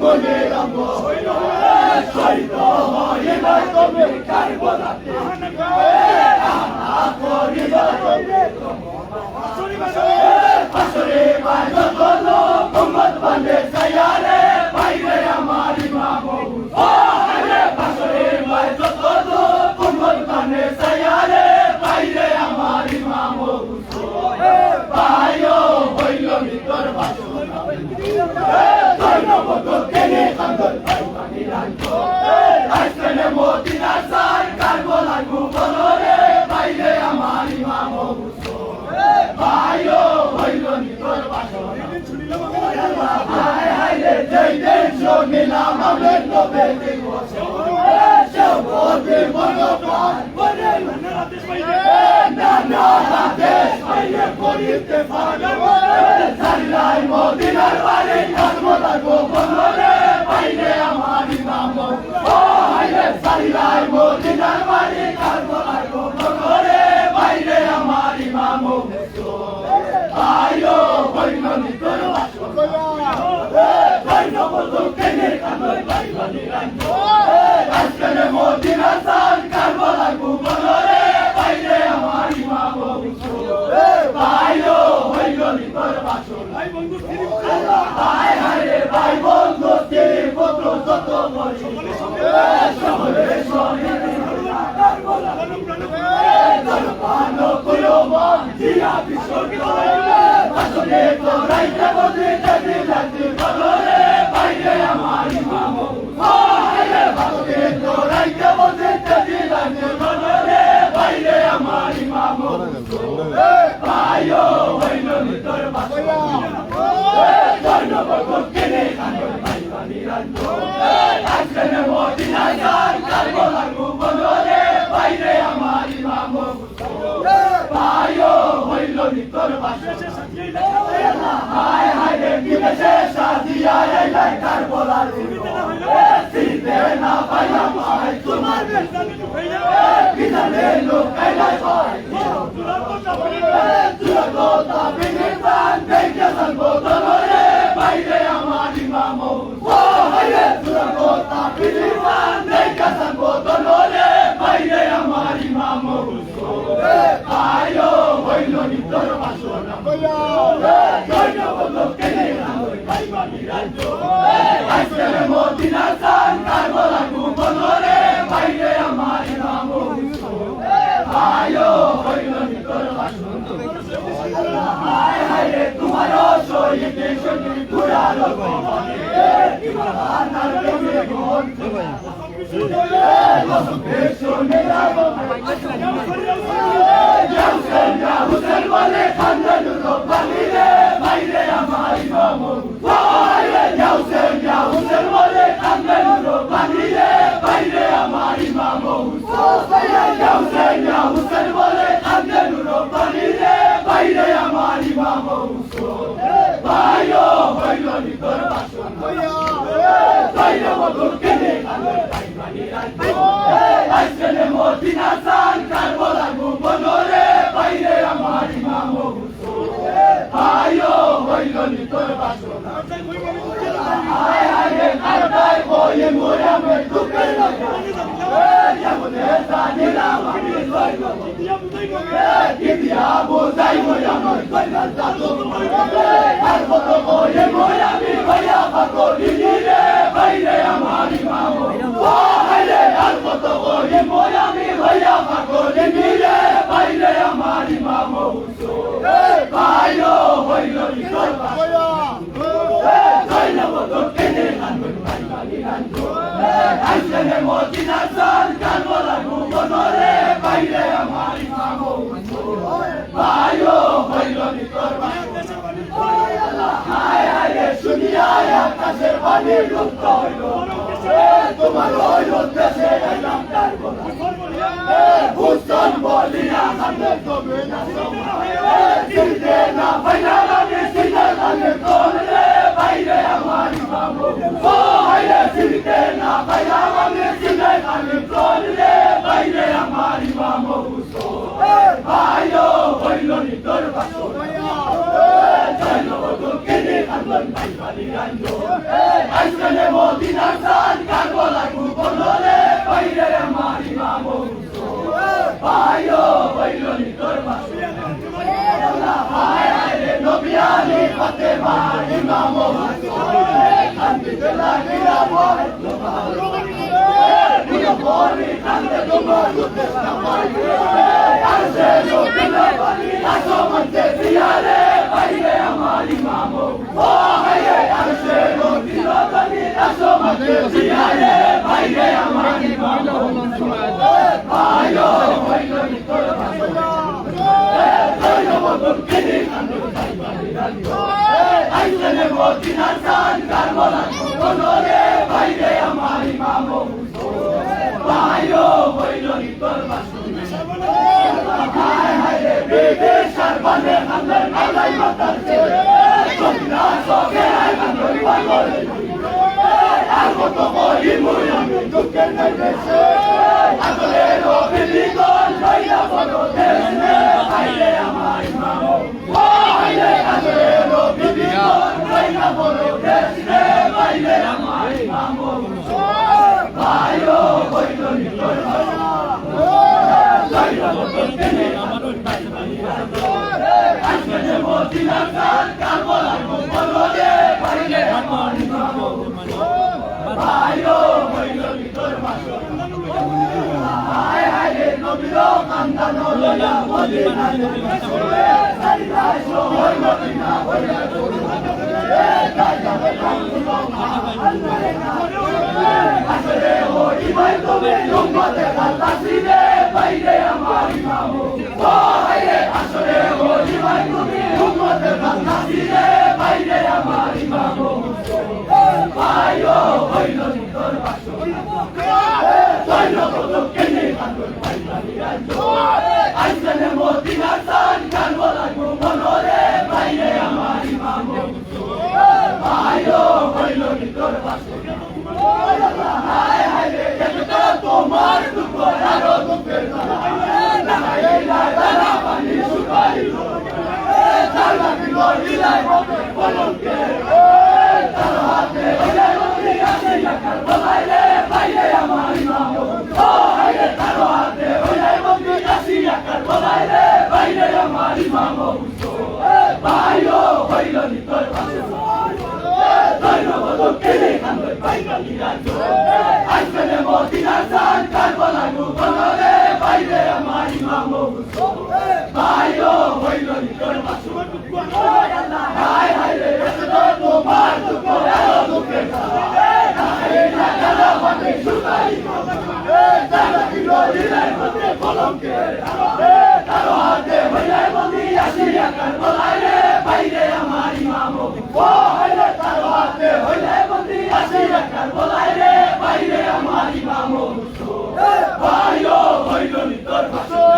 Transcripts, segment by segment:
মনের অঙ্গ হইল শহীদ হয়ে নাই তবে কারবালাতে আনা করিল আসরে বাজত মোহাম্মদ বান্দে সায়ারে বাইরে আমার ইমাম আরে আসরে বাজত মোহাম্মদ বান্দে সায়ারে বাইরে আমার ইমাম ভাইও হইল মিতর বাসনা ধন্যবাদ কেনে কান্দর ভাই বানি রাখো আজকে মদিনা সার কারবালা গুবলরে বাইরে আমার ইমাম ভাইও হইল মিতর বাসনা হায় হায় রে জয় জয় শোনিলাম আমাদের নবে দিবস সবতে মনোপ্রাণ বলে নানাদেশ বাইরে নানাদেশ বাইরে করিতে পারবো সারিলাই মদিনার বাড়ি কারবালা গোবলরে বাইরে আমার ইমাম ও হায় সারিলাই মদিনার বাড়ি কারবালা গোবলরে বাইরে আমার ইমাম আয়ো হইল নিতর বাসনা ধন্যবাদ কেনে কান্দর ভাই বানি রাখো আজকে মদিনা সার কারবালা গুবলরে বাইরে আমার ইমাম ভাইও হইল নিতর বাসনা হায় হায় রে ভাই বন্ধু তেরে পুত্র যত বলি সকলে শোনে কারবালা গণপ্রাণ কইলো মন জিয়া বিশ্ববিদ্যালয় আসলে তো রাইতে বসে যদি লাগতে বলরে বাইরে আমার ইমাম হায় আসলে তো রাইতে বসে যদি লাগতে বলরে বাইরে আমার ইমাম ভাইও হইল নিতর বাসনা ধন্যবাদ কেনে কান্দর ভাই বানি রাখো আজকে মদিনা সার কারবালা গুবলরে বাইরে আমার ইমাম ভাইও হইল নিতর বাসনা হায় হায় রে বিদেশে সাজিয়া এলাই কারবালার সিতে না পাইলাম ভাই তোমার বিদালে লোক এলাই ভাই তুলা বিনে প্রাণ দেখে সালবো তলরে বাইরে আমার ইমাম ও হায় তুলা বিনে প্রাণ দেখে সালবো তলরে বাইরে আমার ইমাম আয়ো হইল নিতর বাসনা ধন্যবাদ কেনে কান্দর ভাই বানি রাখো আজকে মদিনা সার কারবালা গুবলরে বাইরে আমার ইমাম আয়ো হইল নিতর বাসনা হায় হায় রে তোমার শহীদ শহীদ ঘুরার ইমানার প্রেমে গন হুসেন বলে খানদানুর রব্বানি রে বাইরে আমার ইমাম হুসেন বলে খানদানুর রব্বানি রে বাইরে আমার ইমাম হুসেন বলে খানদানুর রব্বানি রে বাইরে আমার ইমাম ভাইও হইল নিতর বাসনা ধন্যবাদ কেনে কান্দর ভাই বানি রাখো আজকে মদিনা সার কারবালা গুবলরে বাইরে আমার ইমাম ভাইও হইল নিতর বাসনা হায় হায় রে কারবালায় বয়ে মোরে আমি দুঃখের লাগা যেমনে জানিলাম আমি লইব দিয়া বোঝাইব আমার কইলা জাদু আর কত বয়ে মোরে আমি ভাইয়া পাগলি রে বাইরে আমার ইমাম ও হায় আর কত বয়ে মোরে আমি ভাইয়া পাগলি রে বাইরে আমার ইমাম ভাইও হইল নিতর বাসনা ধন্যবাদ কেনে কান্দর ভাই বানি রাখো আজকে মদিনা সার কারবালা গুবলরে বাইরে আমার ইমাম ভাইও হইল নিতর বাসনা হায় হায় রে শুনিয়া আকাশের বাণী লুপ্ত হইল তোমার হইল দেশে এলাম কারবালা হুসেন বলিয়া হাতে তবে না সিনতে না পাইলাম আমি সিনে লাগে তোরে বাইরে আমার ইমাম ও হায় সিনতে না পাইলাম আমি সিনে লাগে তোরে বাইরে আমার ইমাম ভাইও হইল নিতর বাসনা ধন্যবাদ কেনে আন্দোলন ভাইবালি আন্দোলন আইসনে মদিনার সান কারবালা কুবনরে বাইরে আমার ইমাম ভাইও বাইলনি তোর বাসে হায় হায় রে নবী আলী ফাতেমা ইমাম শান্তিতে লাগিয়া বল Mori kande dumorute samari arse jotna bani aso mante ziyare baile amari mamo oh haye arse jotna bani aso mante ziyare baile amari mamo ayo bailo nikor baso ayo bodun kini kandu baile kandu aisne modina san karbola konore baile amari mamo Ayo, bailo ni tor basune. Hai hai re bebe sarbane hamle malai matarse. Sokna soke hai mandoi bagore. Algo to moi muy ami dukke nai dese. Agole ro bili gon baila bodo desne. Aile amai mamo. Aile agole ro bili gon baila bodo desne. Aile amai mamo. Ayo, bailo ni tor basune. Bailo bodo kene amaroi bailani ando. Aisne modina san karbola kubolore baile amari mamo. Ayo, bailo ni tor basune. Hai hai re nobilo kandano loya modina basune. Saida so hoy modina hoya modina. Kaya bekango Asre hoy vai tome lumate kalasine baile amari mamo. Oh haye asre hoy vai tome lumate kalasine baile amari mamo. Ayo bailo ni tor basune. Bailo bodo kene andoi bailani ando. Aisne modina san karbola kubolore baile amari mamo. Ayo bailo ni tor basune. Hai hai re ekta tomar duko aro duke na hai la la pani sukari lo sala kilo dilai bote bolonke taro hate dilai bote ase yakar bolaile baile amari mamo oh hai re taro hate dilai bote ase yakar bolaile baile amari mamo bailo bailo ni tor basune bailo bodo kene andoi bailani ando aisne modina san karbola kubolore baile amari mamo bailo bailo ni tor basune hai hai re ekta tomar duko aro duke hai la la bani sukari tara kilo dilai bote bolonke taro hate baile bandi asiya karbolaile baile amari mamo oh haile taro hate baile bandi asiya karbolaile baile amari mamo bailo bailo ni tor basune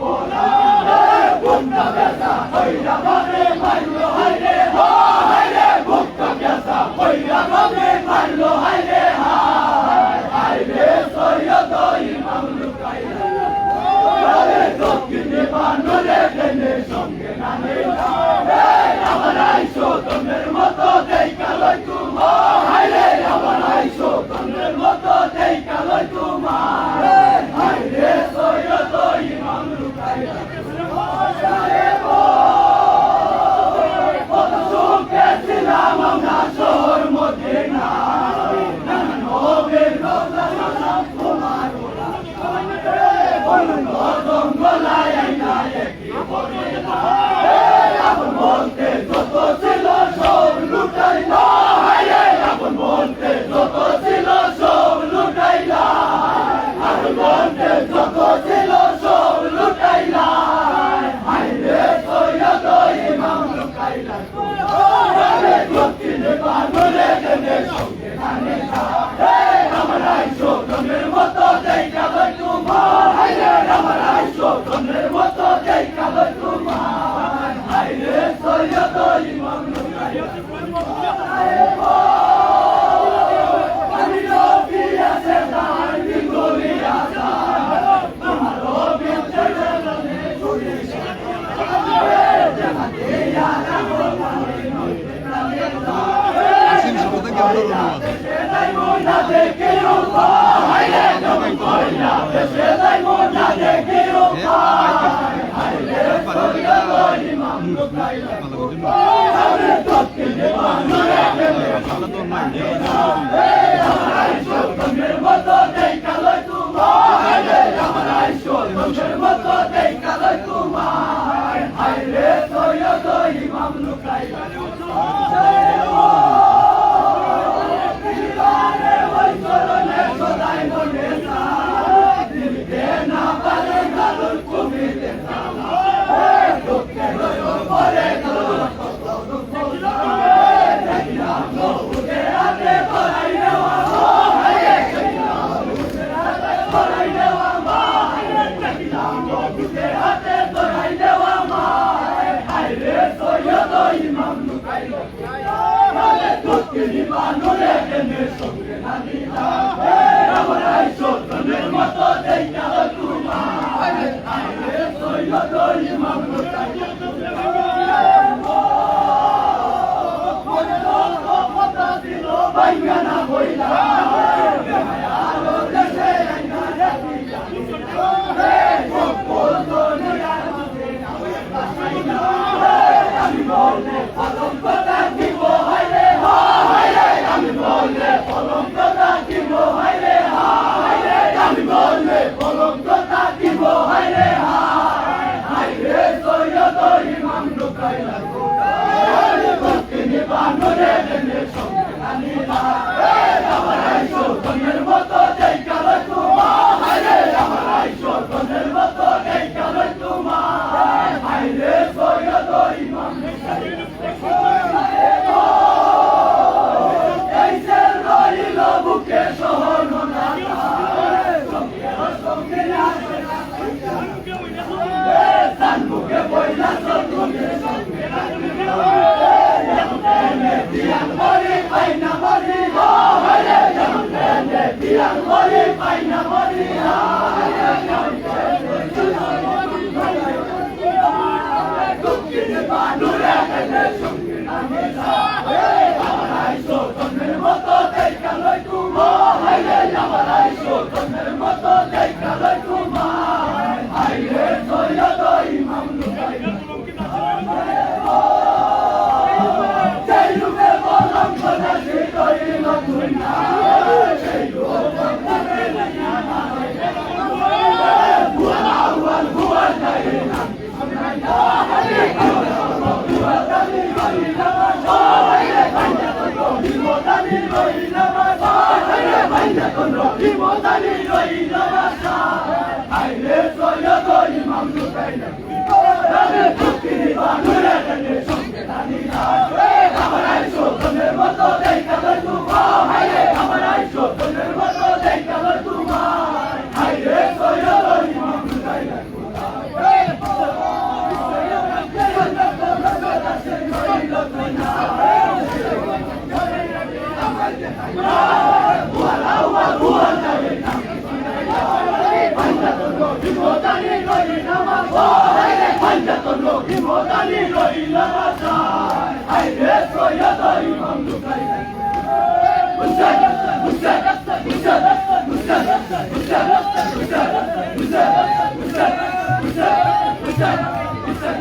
পোলা বুকটা ব্যথা হইয়া ভাবে মারলো হাইরে হাইরে বুকটা ব্যথা হইয়া ভাবে মারলো হাইরে হাইরে সৈয়দ ইমাম লুকাইয়া দক্ষিণে বানরে গেলে সঙ্গে নানে আমার আইসো তোমরা মতো দেখা লই তোমার হাইরে আমার আইসো তোমরা মতো দেখা লই তোমার হাইরে সৈয়দ ইমাম লুকাইয়া কত সুখে ছিলাম আমরা শহর মদিনা নবীর রওজা সালাম তোমার জঙ্গলায় আইনা একই বলে না আপন বলতে যত ছিল সব লুটাইলা হাইরে আপন বলতে যত ছিল সব লুটাইলা আপন বলতে যত ছিল সব লুটাইলা হাইরে সৈয়দ ইমাম লুকাইলা হাইরে দক্ষিণে বানরে গেলে সঙ্গে নানে আমার আইসো তোমরা মতো দেখা লই তোমার হাইরে আমার আইসো তোমরা মতো দেখা লই তোমার হাইরে সৈয়দ ইমাম লুকাইলা আমি রবি আছে তার বিগলি আসা তোমার রবি চলে ছুটি ইমাম লুকাইলা হাতে মদানি রইল না যায় আই রে সৈয়দরি বন্ধুকাই হুসেন হুসেন হুসেন হুসেন হুসেন হুসেন হুসেন হুসেন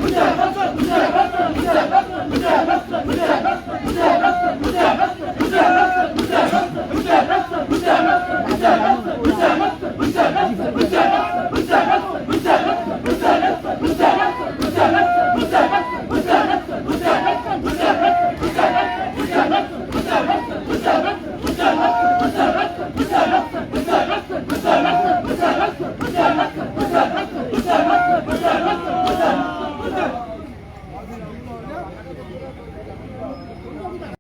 Hussein!